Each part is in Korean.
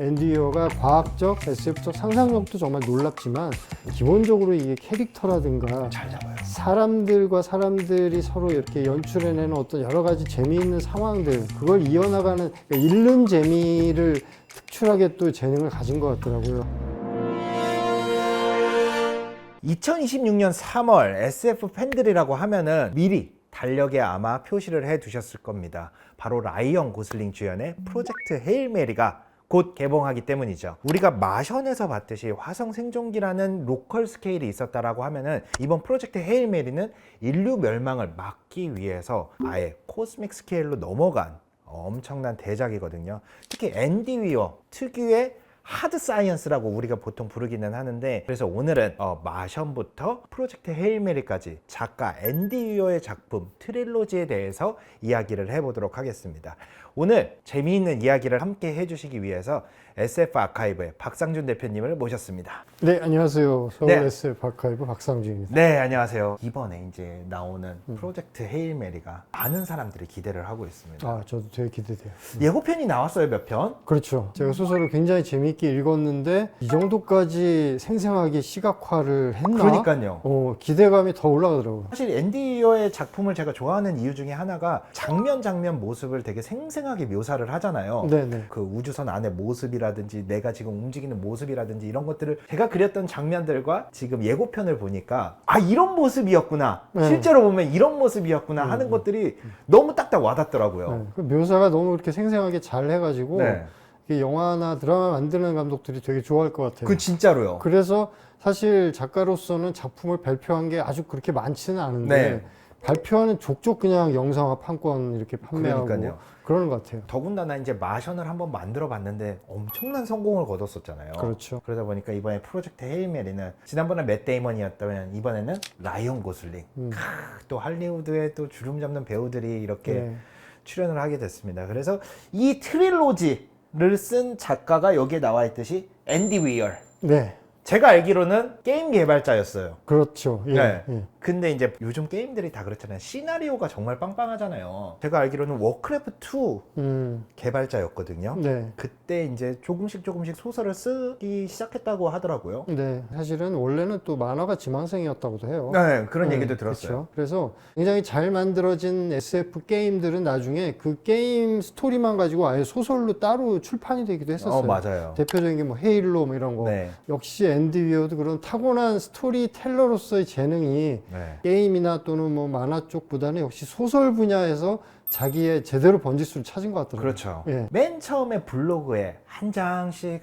앤디 위어가 과학적, SF적 상상력도 정말 놀랍지만 기본적으로 이게 캐릭터라든가 잘 잡아요. 사람들과 사람들이 서로 이렇게 연출해내는 어떤 여러 가지 재미있는 상황들, 그걸 이어나가는, 그러니까 읽는 재미를 특출하게 또 재능을 가진 것 같더라고요. 2026년 3월 SF 팬들이라고 하면은 미리 달력에 아마 표시를 해 두셨을 겁니다. 바로 라이언 고슬링 주연의 프로젝트 헤일 메리가 곧 개봉하기 때문이죠. 우리가 마션에서 봤듯이 화성 생존기라는 로컬 스케일이 있었다라고 하면은 이번 프로젝트 헤일 메리는 인류 멸망을 막기 위해서 아예 코스믹 스케일로 넘어간 엄청난 대작이거든요. 특히 앤디 위어 특유의 하드 사이언스라고 우리가 보통 부르기는 하는데, 그래서 오늘은 마션부터 프로젝트 헤일 메리까지 작가 앤디 위어의 작품 트릴로지에 대해서 이야기를 해보도록 하겠습니다. 오늘 재미있는 이야기를 함께 해주시기 위해서 SF 아카이브의 박상준 대표님을 모셨습니다. 네, 안녕하세요. 서울 네. SF 아카이브 박상준입니다. 네, 안녕하세요. 이번에 이제 나오는 프로젝트 헤일 메리가 많은 사람들이 기대를 하고 있습니다. 아, 저도 되게 기대돼요. 예고편이 나왔어요, 몇 편? 그렇죠. 제가 소설을 굉장히 재미있게 읽었는데 이 정도까지 생생하게 시각화를 했나? 그러니까요. 기대감이 더 올라가더라고요. 사실 앤디 위어의 작품을 제가 좋아하는 이유 중에 하나가 장면 모습을 되게 생생하게 묘사를 하잖아요. 네네. 그 우주선 안의 모습이라든지 내가 지금 움직이는 모습이라든지 이런 것들을 제가 그렸던 장면들과 지금 예고편을 보니까 아, 이런 모습이었구나, 네. 실제로 보면 이런 모습이었구나 하는 것들이 너무 딱딱 와닿더라고요. 네. 그 묘사가 너무 이렇게 생생하게 잘 해가지고 네. 이게 영화나 드라마 만드는 감독들이 되게 좋아할 것 같아요. 그 진짜로요. 그래서 사실 작가로서는 작품을 발표한 게 아주 그렇게 많지는 않은데 네. 발표하는 족족 그냥 영상화 판권 이렇게 판매하고 그러니까요. 그러는 것 같아요. 더군다나 이제 마션을 한번 만들어 봤는데 엄청난 성공을 거뒀었잖아요. 그렇죠. 그러다 보니까 이번에 프로젝트 헤일 메리는 지난번에 맷 데이먼이었다면 이번에는 라이언 고슬링. 또 할리우드의 또 주름 잡는 배우들이 이렇게 네. 출연을 하게 됐습니다. 그래서 이 트릴로지를 쓴 작가가 여기에 나와 있듯이 앤디 위어. 네. 제가 알기로는 게임 개발자였어요. 그렇죠. 예. 네. 예. 근데 이제 요즘 게임들이 다 그렇잖아요. 시나리오가 정말 빵빵하잖아요. 제가 알기로는 워크래프트 2 개발자였거든요. 네. 그때 이제 조금씩 소설을 쓰기 시작했다고 하더라고요. 네. 사실은 원래는 또 만화가 지망생이었다고도 해요. 네, 그런 네, 얘기도 들었어요. 그렇죠. 그래서 굉장히 잘 만들어진 SF 게임들은 나중에 그 게임 스토리만 가지고 아예 소설로 따로 출판이 되기도 했었어요. 맞아요. 대표적인 게 뭐 헤일로 뭐 이런 거. 네. 역시 앤디 위어도 그런 타고난 스토리텔러로서의 재능이 네. 게임이나 또는 뭐 만화 쪽보다는 역시 소설 분야에서 자기의 제대로 번지수를 찾은 것 같더라고요. 그렇죠. 예. 맨 처음에 블로그에 한 장씩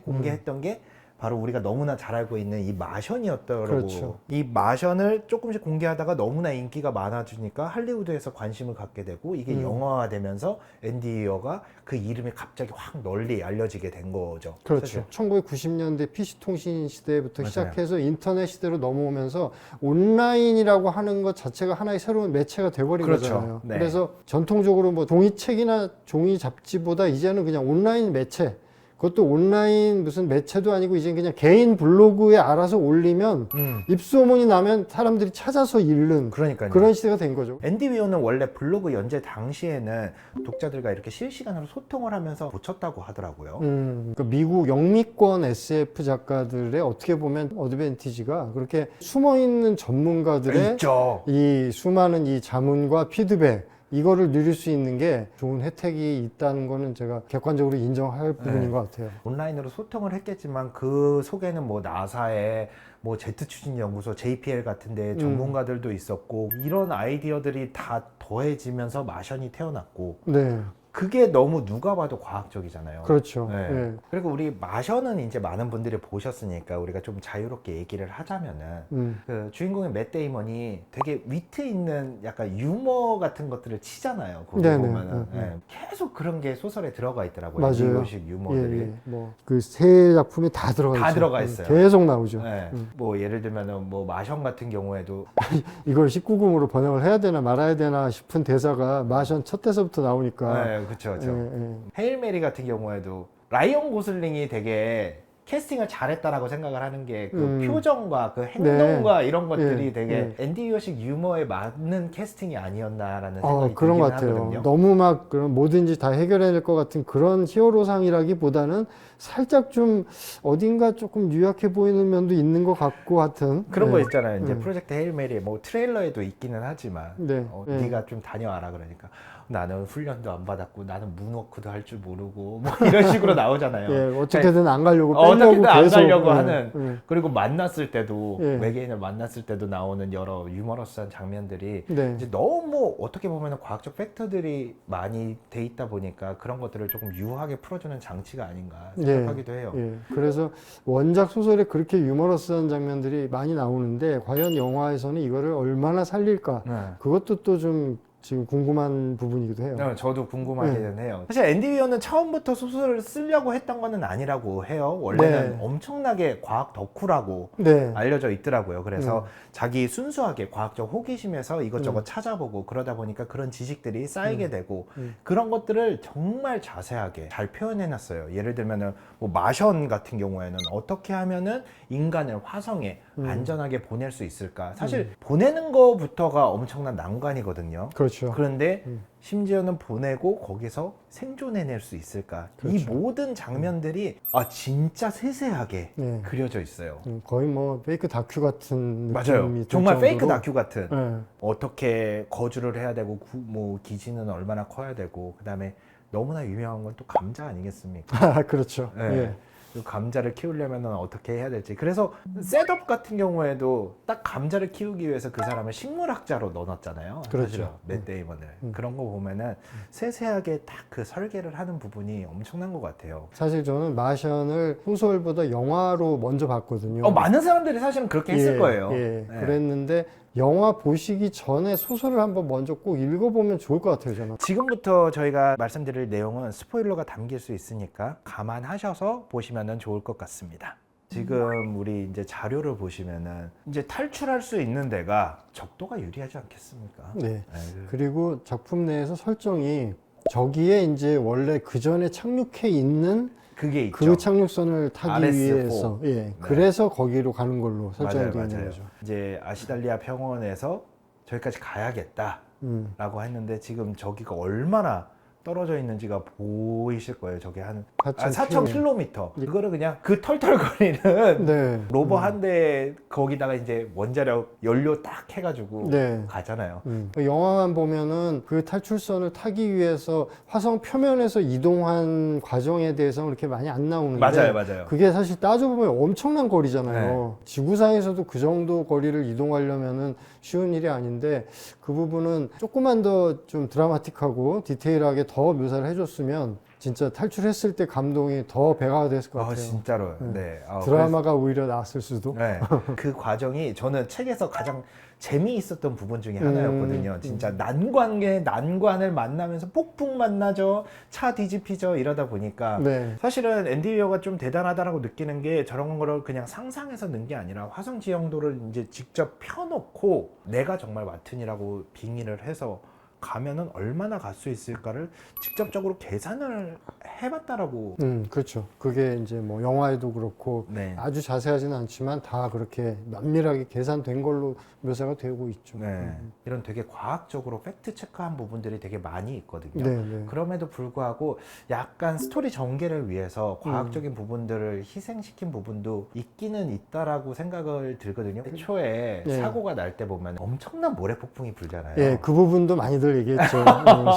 공개했던 게 바로 우리가 너무나 잘 알고 있는 이 마션이었더라고. 그렇죠. 이 마션을 조금씩 공개하다가 너무나 인기가 많아지니까 할리우드에서 관심을 갖게 되고 이게 영화화되면서 앤디 위어가 그 이름이 갑자기 확 널리 알려지게 된 거죠. 그렇죠. 1990년대 PC통신 시대부터 맞아요. 시작해서 인터넷 시대로 넘어오면서 온라인이라고 하는 것 자체가 하나의 새로운 매체가 돼버린 그렇죠. 거잖아요. 네. 그래서 전통적으로 뭐 종이책이나 종이 잡지보다 이제는 그냥 온라인 매체, 그것도 온라인 무슨 매체도 아니고 이제 그냥 개인 블로그에 알아서 올리면 입소문이 나면 사람들이 찾아서 읽는 그러니까요. 그런 시대가 된 거죠. 앤디 위어는 원래 블로그 연재 당시에는 독자들과 이렇게 실시간으로 소통을 하면서 고쳤다고 하더라고요. 그러니까 미국 영미권 SF 작가들의 어떻게 보면 어드밴티지가 그렇게 숨어있는 전문가들의 있죠. 이 수많은 이 자문과 피드백, 이거를 누릴 수 있는 게 좋은 혜택이 있다는 거는 제가 객관적으로 인정할 부분인 것 같아요. 온라인으로 소통을 했겠지만 그 속에는 뭐 나사의 뭐 제트 추진 연구소 JPL 같은 데 전문가들도 있었고 이런 아이디어들이 다 더해지면서 마션이 태어났고 네, 그게 너무 누가 봐도 과학적이잖아요. 그렇죠. 네. 예. 그리고 우리 마션은 이제 많은 분들이 보셨으니까 우리가 좀 자유롭게 얘기를 하자면은 그 주인공의 맷 데이먼이 되게 위트 있는 약간 유머 같은 것들을 치잖아요. 거기 네네. 보면은 계속 그런 게 소설에 들어가 있더라고요. 맞아요. 미국식 유머들이. 예, 예. 뭐그 세 작품이 다 들어가 다 있어요. 들어가 있어요. 계속 나오죠. 네. 뭐 예를 들면은 뭐 마션 같은 경우에도 이걸 19금으로 번역을 해야 되나 말아야 되나 싶은 대사가 마션 첫 대사부터 나오니까. 네, 그렇죠. 예, 예. 헤일 메리 같은 경우에도 라이언 고슬링이 되게 캐스팅을 잘했다라고 생각을 하는 게 그 음. 표정과 그 행동과 이런 것들이 네. 되게 앤디 위어식 유머에 맞는 캐스팅이 아니었나라는 생각이 그런 것 들긴 같아요. 하거든요. 너무 막 그런 뭐든지 다 해결해낼 것 같은 그런 히어로상이라기보다는 살짝 좀 어딘가 조금 유약해 보이는 면도 있는 것 같고 하여튼 그런 네. 거 있잖아요. 이제 프로젝트 헤일 메리 뭐 트레일러에도 있기는 하지만 네. 네. 네가 좀 다녀와라 그러니까 나는 훈련도 안 받았고 나는 문워크도 할 줄 모르고 뭐 이런 식으로 나오잖아요. 예, 어떻게든 안 가려고 빼려고 어떻게든 안 계속 가려고 예, 하는 예. 그리고 만났을 때도 예. 외계인을 만났을 때도 나오는 여러 유머러스한 장면들이 네. 이제 너무 어떻게 보면 과학적 팩터들이 많이 돼 있다 보니까 그런 것들을 조금 유하게 풀어주는 장치가 아닌가 생각하기도 해요. 예. 그래서 원작 소설에 그렇게 유머러스한 장면들이 많이 나오는데 과연 영화에서는 이거를 얼마나 살릴까? 네. 그것도 또 좀 지금 궁금한 부분이기도 해요. 저도 궁금하기는 해요. 사실 앤디 위어는 처음부터 소설을 쓰려고 했던 거는 아니라고 해요. 원래는 네. 엄청나게 과학 덕후라고 네. 알려져 있더라고요. 그래서 자기 순수하게 과학적 호기심에서 이것저것 찾아보고 그러다 보니까 그런 지식들이 쌓이게 되고 그런 것들을 정말 자세하게 잘 표현해놨어요. 예를 들면은 뭐 마션 같은 경우에는 어떻게 하면은 인간을 화성에 안전하게 보낼 수 있을까? 사실 보내는 거부터가 엄청난 난관이거든요. 그렇죠. 그런데 심지어는 보내고 거기서 생존해낼 수 있을까? 이 그렇죠. 모든 장면들이 진짜 세세하게 네. 그려져 있어요. 거의 뭐 페이크 다큐 같은 맞아요. 느낌이 들 정말 페이크 정도로. 다큐 같은. 네. 어떻게 거주를 해야 되고 뭐 기지는 얼마나 커야 되고 그다음에 너무나 유명한 건 또 감자 아니겠습니까? 그렇죠. 네. 예. 그 감자를 키우려면 어떻게 해야 될지. 그래서 셋업 같은 경우에도 딱 감자를 키우기 위해서 그 사람을 식물학자로 넣어놨잖아요. 그렇죠. 사실은 맷 데이먼을. 그런 거 보면은 세세하게 딱 그 설계를 하는 부분이 엄청난 것 같아요. 사실 저는 마션을 소설보다 영화로 먼저 봤거든요. 많은 사람들이 사실은 그렇게 했을 예, 거예요. 예. 네. 그랬는데 영화 보시기 전에 소설을 한번 먼저 꼭 읽어보면 좋을 것 같아요, 저는. 지금부터 저희가 말씀드릴 내용은 스포일러가 담길 수 있으니까 감안하셔서 보시면 좋을 것 같습니다. 지금 우리 이제 자료를 보시면은 이제 탈출할 수 있는 데가 적도가 유리하지 않겠습니까? 네. 네. 그리고 작품 내에서 설정이 저기에 이제 원래 그 전에 착륙해 있는 그게 있죠. 그 착륙선을 타기 RS4. 위해서, 예. 그래서 거기로 가는 걸로 설정이 맞아요, 되어 있는 맞아요. 거죠. 이제 아시달리아 평원에서 저기까지 가야겠다라고 음. 했는데 지금 저기가 얼마나 떨어져 있는지가 보이실 거예요. 저게 한 4,000km. 그거를 그냥 그 털털거리는 네. 로버 한 대 거기다가 이제 원자력 연료 딱 해가지고 네. 가잖아요. 영화만 보면은 그 탈출선을 타기 위해서 화성 표면에서 이동한 과정에 대해서는 그렇게 많이 안 나오는데 맞아요. 그게 사실 따져보면 엄청난 거리잖아요. 지구상에서도 그 정도 거리를 이동하려면은 쉬운 일이 아닌데 그 부분은 조금만 더 좀 드라마틱하고 디테일하게 더 묘사를 해줬으면 진짜 탈출했을 때 감동이 더 배가 됐을 것 같아요. 진짜로. 네. 드라마가 오히려 나았을 수도. 네. 그 과정이 저는 책에서 가장 재미있었던 부분 중에 하나였거든요. 진짜 난관에 난관을 만나면서 폭풍 만나죠. 차 뒤집히죠. 이러다 보니까 네. 사실은 앤디 위어가 좀 대단하다라고 느끼는 게 저런 거를 그냥 상상해서 넣은 게 아니라 화성 지형도를 이제 직접 펴놓고 내가 정말 마튼이라고 빙의를 해서 가면은 얼마나 갈 수 있을까를 직접적으로 계산을 해봤다라고. 그렇죠. 그게 이제 뭐 영화에도 그렇고 네. 아주 자세하지는 않지만 다 그렇게 면밀하게 계산된 걸로 묘사가 되고 있죠. 네. 이런 되게 과학적으로 팩트 체크한 부분들이 되게 많이 있거든요. 네, 네. 그럼에도 불구하고 약간 스토리 전개를 위해서 과학적인 부분들을 희생시킨 부분도 있기는 있다라고 생각을 들거든요. 애초에 네. 사고가 날 때 보면 엄청난 모래폭풍이 불잖아요. 예, 그 부분도 많이들 얘기했죠.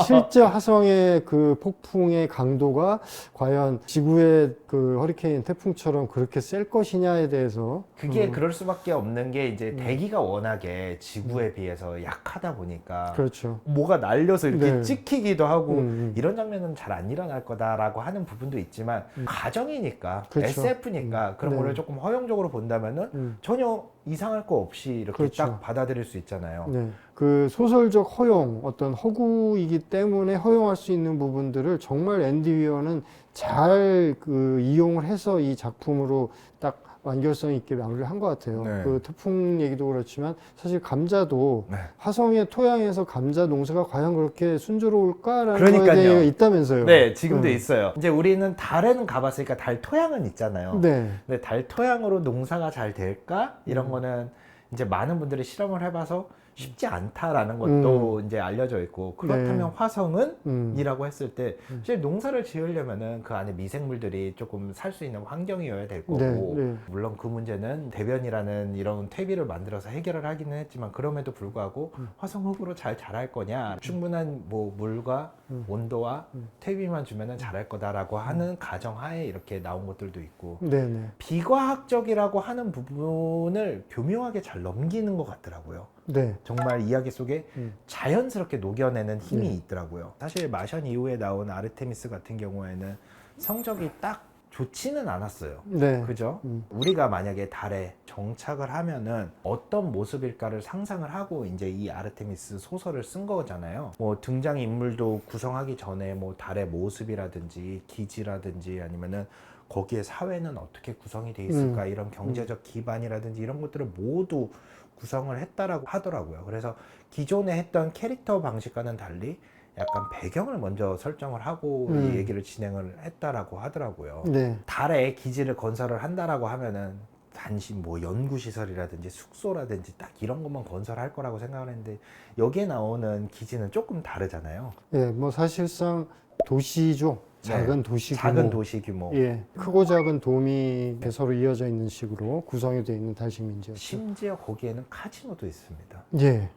실제 화성의 그 폭풍의 강도가 과연 지구의 그 허리케인 태풍처럼 그렇게 셀 것이냐에 대해서 그게 그럴 수밖에 없는 게 이제 대기가 워낙에 지구에 비해서 약하다 보니까 그렇죠. 뭐가 날려서 이렇게 네. 찍히기도 하고 이런 장면은 잘 안 일어날 거다라고 하는 부분도 있지만 가정이니까 그렇죠. SF니까 그런 네. 거를 조금 허용적으로 본다면은 전혀 이상할 거 없이 이렇게 그렇죠. 딱 받아들일 수 있잖아요. 네. 그 소설적 허용, 어떤 허구이기 때문에 허용할 수 있는 부분들을 정말 앤디 위어는 잘 그 이용을 해서 이 작품으로 딱 완결성 있게 마무리를 한 것 같아요. 네. 그 태풍 얘기도 그렇지만 사실 감자도 네. 화성의 토양에서 감자 농사가 과연 그렇게 순조로울까라는 그러니까요. 거에 대해 있다면서요. 네, 지금도 네. 있어요. 이제 우리는 달에는 가봤으니까 달 토양은 있잖아요. 네. 근데 달 토양으로 농사가 잘 될까? 이런 거는 이제 많은 분들이 실험을 해봐서 쉽지 않다라는 것도 이제 알려져 있고, 그렇다면 네. 화성은? 이라고 했을 때 사실 농사를 지으려면은 그 안에 미생물들이 조금 살 수 있는 환경이어야 될 거고, 네, 네. 물론 그 문제는 대변이라는 이런 퇴비를 만들어서 해결을 하기는 했지만, 그럼에도 불구하고 화성 흙으로 잘 자랄 거냐, 충분한 뭐 물과 온도와 퇴비만 주면은 자랄 거다라고 하는 가정하에 이렇게 나온 것들도 있고, 네네. 비과학적이라고 하는 부분을 교묘하게 잘 넘기는 것 같더라고요. 네. 정말 이야기 속에 자연스럽게 녹여내는 힘이 네. 있더라고요. 사실 마션 이후에 나온 아르테미스 같은 경우에는 성적이 딱 좋지는 않았어요. 네. 그죠? 우리가 만약에 달에 정착을 하면은 어떤 모습일까를 상상을 하고 이제 이 아르테미스 소설을 쓴 거잖아요. 뭐 등장 인물도 구성하기 전에 뭐 달의 모습이라든지 기지라든지 아니면은 거기에 사회는 어떻게 구성이 돼 있을까, 이런 경제적 기반이라든지 이런 것들을 모두 구성을 했다라고 하더라고요. 그래서 기존에 했던 캐릭터 방식과는 달리 약간 배경을 먼저 설정을 하고 이 얘기를 진행을 했다라고 하더라고요. 네. 달에 기지를 건설을 한다라고 하면은 단지 뭐 연구시설이라든지 숙소라든지 딱 이런 것만 건설할 거라고 생각을 했는데, 여기에 나오는 기지는 조금 다르잖아요. 예, 뭐 사실상 도시죠. 작은 도시 규모. 작은 도시 규모. 예, 크고 작은 도움이 서로 이어져 있는 식으로 구성이 되어 있는 달식민지였죠. 심지어 거기에는 카지노도 있습니다. 예, 예.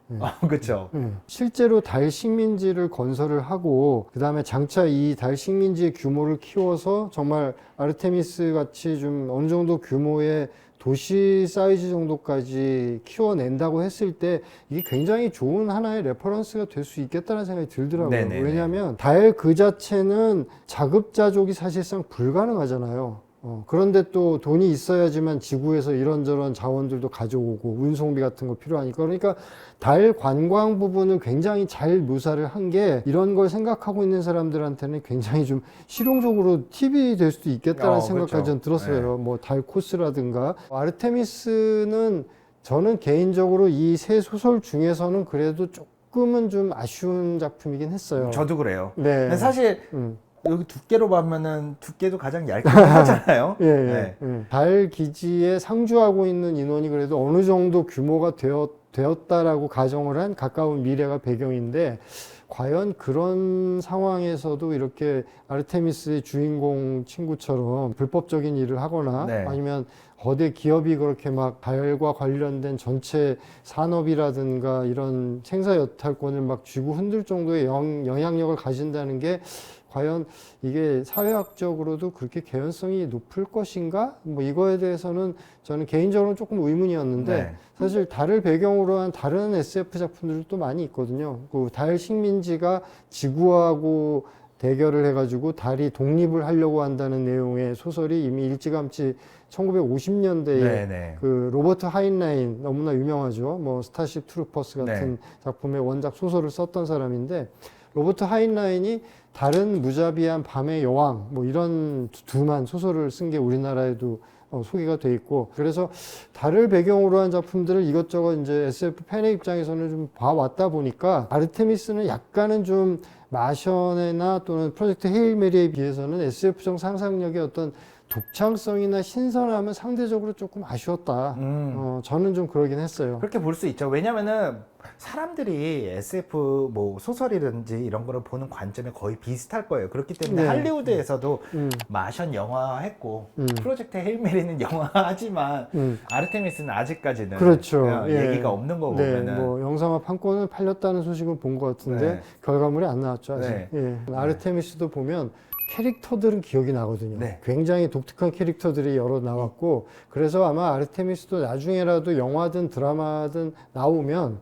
그렇죠. 실제로 달식민지를 건설을 하고 그 다음에 장차 이 달식민지의 규모를 키워서 정말 아르테미스 같이 좀 어느 정도 규모의 도시 사이즈 정도까지 키워낸다고 했을 때 이게 굉장히 좋은 하나의 레퍼런스가 될 수 있겠다는 생각이 들더라고요. 네네네. 왜냐하면 달 그 자체는 자급자족이 사실상 불가능하잖아요. 그런데 또 돈이 있어야지만 지구에서 이런저런 자원들도 가져오고 운송비 같은 거 필요하니까, 그러니까 달 관광 부분을 굉장히 잘 묘사를 한 게 이런 걸 생각하고 있는 사람들한테는 굉장히 좀 실용적으로 팁이 될 수도 있겠다는 생각까지 그렇죠. 전 들었어요. 뭐 달 코스라든가. 아르테미스는 저는 개인적으로 이 세 소설 중에서는 그래도 조금은 좀 아쉬운 작품이긴 했어요. 저도 그래요. 네. 근데 사실 여기 두께로 보면은 두께도 가장 얇긴 하잖아요. 예, 예, 네. 예. 달 기지에 상주하고 있는 인원이 그래도 어느 정도 규모가 되었다라고 가정을 한 가까운 미래가 배경인데, 과연 그런 상황에서도 이렇게 아르테미스의 주인공 친구처럼 불법적인 일을 하거나 네. 아니면 거대 기업이 그렇게 막 달과 관련된 전체 산업이라든가 이런 생사 여탈권을 막 쥐고 흔들 정도의 영향력을 가진다는 게 과연 이게 사회학적으로도 그렇게 개연성이 높을 것인가? 뭐 이거에 대해서는 저는 개인적으로 조금 의문이었는데, 네. 사실 달을 배경으로 한 다른 SF 작품들도 많이 있거든요. 그 달 식민지가 지구하고 대결을 해가지고 달이 독립을 하려고 한다는 내용의 소설이 이미 일찌감치 1950년대에 네네. 그 로버트 하인라인, 너무나 유명하죠. 뭐 스타쉽 트루퍼스 같은 네. 작품의 원작 소설을 썼던 사람인데, 로버트 하인라인이 다른 무자비한 밤의 여왕 뭐 이런 두만 소설을 쓴 게 우리나라에도 소개가 돼 있고, 그래서 달을 배경으로 한 작품들을 이것저것 이제 SF 팬의 입장에서는 좀 봐왔다 보니까 아르테미스는 약간은 좀 마션이나 또는 프로젝트 헤일 메리에 비해서는 SF적 상상력의 어떤 독창성이나 신선함은 상대적으로 조금 아쉬웠다. 저는 좀 그러긴 했어요. 그렇게 볼 수 있죠. 왜냐면은 사람들이 SF 뭐 소설이든지 이런 거를 보는 관점이 거의 비슷할 거예요. 그렇기 때문에 네. 할리우드에서도 마션 영화 했고 프로젝트 헤일 메리는 영화 하지만 아르테미스는 아직까지는 그렇죠. 얘기가 없는 거 네, 보면은 뭐 영상화 판권을 팔렸다는 소식은 본 것 같은데 네. 결과물이 안 나왔죠 아직. 네. 예. 아르테미스도 보면 캐릭터들은 기억이 나거든요. 네. 굉장히 독특한 캐릭터들이 여러 나왔고, 그래서 아마 아르테미스도 나중에라도 영화든 드라마든 나오면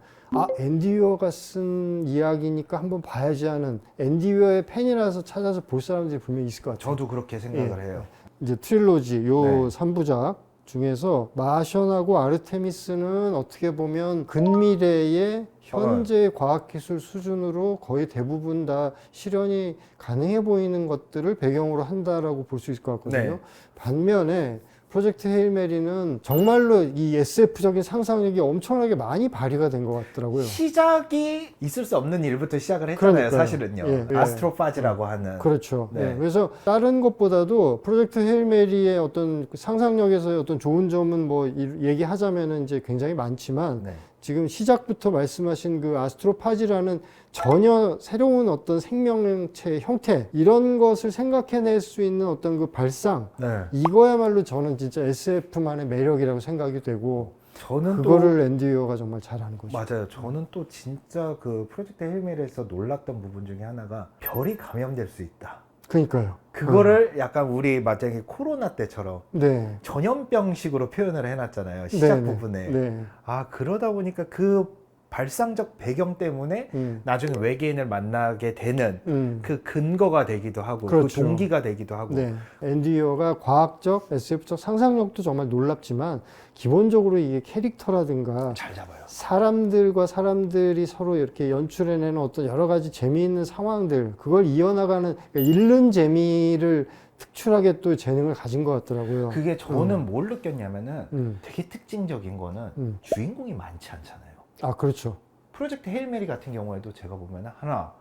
앤디 웨어가 쓴 이야기니까 한번 봐야지 하는, 앤디 웨어의 팬이라서 찾아서 볼 사람들이 분명히 있을 것 같아요. 저도 그렇게 생각을 해요. 이제 트릴로지 요 네. 3부작 중에서 마션하고 아르테미스는 어떻게 보면 근미래의 현재 과학기술 수준으로 거의 대부분 다 실현이 가능해 보이는 것들을 배경으로 한다라고 볼 수 있을 것 같거든요. 네. 반면에 프로젝트 헤일 메리는 정말로 이 SF적인 상상력이 엄청나게 많이 발휘가 된 것 같더라고요. 시작이 있을 수 없는 일부터 시작을 했잖아요. 그러니까요. 사실은요. 예, 예. 아스트로파즈라고 하는. 그렇죠. 네. 네. 그래서 다른 것보다도 프로젝트 헤일 메리의 어떤 그 상상력에서의 어떤 좋은 점은 뭐 얘기하자면은 이제 굉장히 많지만 네. 지금 시작부터 말씀하신 그 아스트로파지라는 전혀 새로운 어떤 생명체 형태 이런 것을 생각해낼 수 있는 어떤 그 발상 네. 이거야말로 저는 진짜 SF만의 매력이라고 생각이 되고 저는 그거를 앤디 웨어가 정말 잘하는 거죠. 맞아요. 저는 또 진짜 그 프로젝트 헬멜에서 놀랐던 부분 중에 하나가 별이 감염될 수 있다. 그러니까요. 그거를 약간 우리 만약에 코로나 때처럼 네. 전염병식으로 표현을 해놨잖아요. 시작 네, 네. 부분에. 네. 아, 그러다 보니까 그 발상적 배경 때문에 나중에 외계인을 만나게 되는 그 근거가 되기도 하고 그렇죠. 그 동기가 되기도 하고. 네. 앤디 웨어가 과학적, SF적 상상력도 정말 놀랍지만 기본적으로 이게 캐릭터라든가 잘 잡아요. 사람들과 사람들이 서로 이렇게 연출해내는 어떤 여러 가지 재미있는 상황들 그걸 이어나가는 그러니까 읽는 재미를 특출하게 또 재능을 가진 것 같더라고요. 그게 저는 뭘 느꼈냐면은 되게 특징적인 거는 음. 주인공이 많지 않잖아요. 아, 그렇죠. 프로젝트 헤일 메리 같은 경우에도 제가 보면 하나,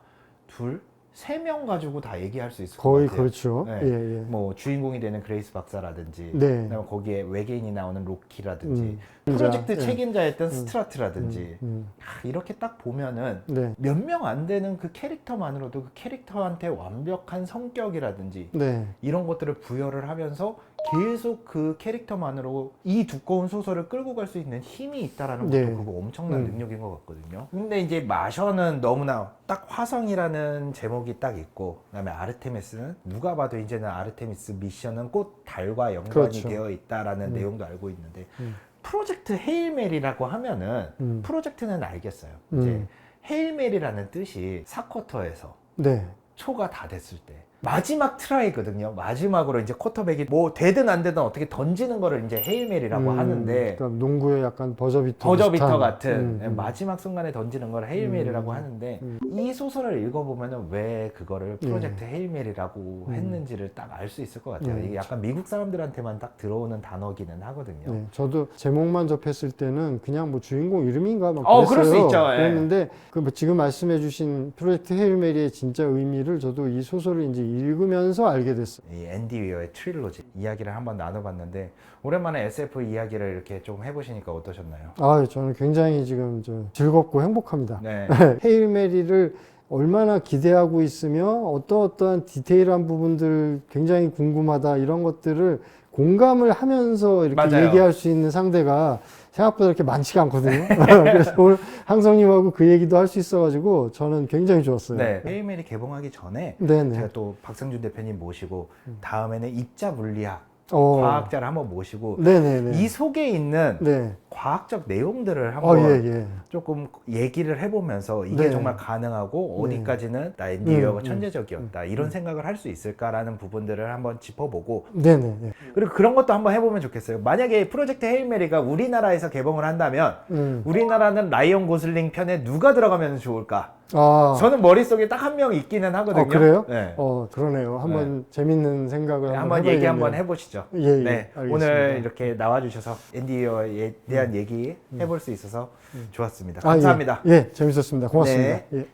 둘, 세 명 가지고 다 얘기할 수 있을 것 거의 같아요. 그렇죠. 네. 예, 예. 뭐 주인공이 되는 그레이스 박사라든지, 네. 그다음에 거기에 외계인이 나오는 로키라든지, 책임자, 프로젝트 예. 책임자였던 스트라트라든지, 음. 이렇게 딱 보면은 네. 몇 명 안 되는 그 캐릭터만으로도 그 캐릭터한테 완벽한 성격이라든지 네. 이런 것들을 부여를 하면서 계속 그 캐릭터만으로 이 두꺼운 소설을 끌고 갈 수 있는 힘이 있다라는 것도 네. 그거 엄청난 능력인 것 같거든요. 근데 이제 마션은 너무나 딱 화성이라는 제목이 딱 있고, 그다음에 아르테미스는 누가 봐도 이제는 아르테미스 미션은 꼭 달과 연관이 그렇죠. 되어 있다라는 내용도 알고 있는데 프로젝트 헤일 메리라고 하면은 프로젝트는 알겠어요. 이제 헤일 메리라는 뜻이 4쿼터에서 네. 초가 다 됐을 때 마지막 트라이거든요. 마지막으로 이제 쿼터백이 뭐 되든 안 되든 어떻게 던지는 거를 이제 헤일메리라고 하는데, 그러니까 농구의 약간 버저비터 버저비터 비슷한. 같은 마지막 순간에 던지는 걸 헤일메리라고 하는데, 이 소설을 읽어보면 왜 그거를 프로젝트 헤일메리라고 했는지를 딱 알 수 있을 것 같아요. 이게 약간 미국 사람들한테만 딱 들어오는 단어기는 하거든요. 네, 저도 제목만 접했을 때는 그냥 뭐 주인공 이름인가 막 그랬어요. 그럴 수 있죠. 예. 그랬는데 그뭐 지금 말씀해주신 프로젝트 헤일 메리의 진짜 의미를 저도 이 소설을 이제 읽으면서 알게 됐어요. 이 앤디 웨어의 트릴로지 이야기를 한번 나눠봤는데, 오랜만에 SF 이야기를 이렇게 좀 해보시니까 어떠셨나요? 아, 저는 굉장히 지금 즐겁고 행복합니다. 네. 헤일 메리를 얼마나 기대하고 있으며 어떠한 디테일한 부분들 굉장히 궁금하다 이런 것들을 공감을 하면서 이렇게 맞아요. 얘기할 수 있는 상대가 생각보다 이렇게 많지가 않거든요. 그래서 오늘 항성님하고 그 얘기도 할 수 있어가지고 저는 굉장히 좋았어요. 네. 헤일메리 개봉하기 전에 네네. 제가 또 박성준 대표님 모시고 다음에는 입자 물리학 과학자를 과학자를 한번 모시고 네네네. 이 속에 있는 네. 과학적 내용들을 한번 예. 조금 얘기를 해보면서 이게 네. 정말 가능하고 네. 어디까지는 나 앤디 웨어가 천재적이었다 이런 생각을 할 수 있을까라는 부분들을 한번 짚어보고, 네네. 그리고 그런 것도 한번 해보면 좋겠어요. 만약에 프로젝트 헤일 메리가 우리나라에서 개봉을 한다면 우리나라는 라이언 고슬링 편에 누가 들어가면 좋을까? 아, 저는 머릿속에 딱 한 명 있기는 하거든요. 그래요? 네. 그러네요. 한번 재밌는 생각을 한번 얘기 한번 해보시죠. 예, 네, 알겠습니다. 오늘 이렇게 나와주셔서 앤디 웨어에 대한 얘기 해볼 수 있어서 좋았습니다. 감사합니다. 예, 재밌었습니다. 고맙습니다. 네. 예.